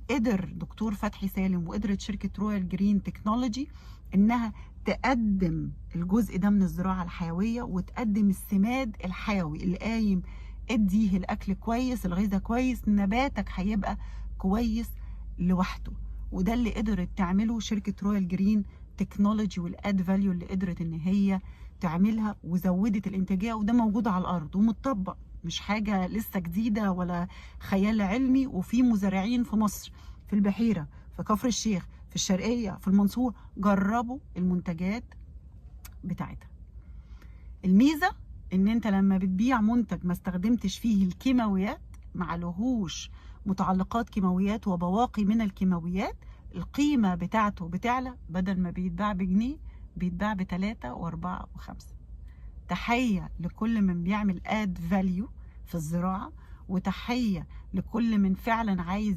قدر دكتور فتحي سالم وقدرت شركة رويال جرين تكنولوجي انها تقدم الجزء ده من الزراعة الحيوية وتقدم السماد الحيوي اللي قايم اديه الاكل كويس، الغذاء كويس، نباتك هيبقى كويس لوحده. وده اللي قدرت تعمله شركة رويال جرين تكنولوجي، والاد فاليو اللي قدرت ان هي تعملها وزودت الانتاجيه، وده موجود على الارض ومتطبق، مش حاجه لسه جديده ولا خيال علمي. وفي مزارعين في مصر، في البحيره، في كفر الشيخ، في الشرقيه، في المنصوره، جربوا المنتجات بتاعتها. الميزه ان انت لما بتبيع منتج ما استخدمتش فيه الكيماويات، معلهوش متعلقات كيماويات وبواقي من الكيماويات، القيمه بتاعته بتعلى، بدل ما بيتباع بجنيه بيتباع ب3 و4 و5. تحية لكل من بيعمل اد فاليو في الزراعة، وتحية لكل من فعلا عايز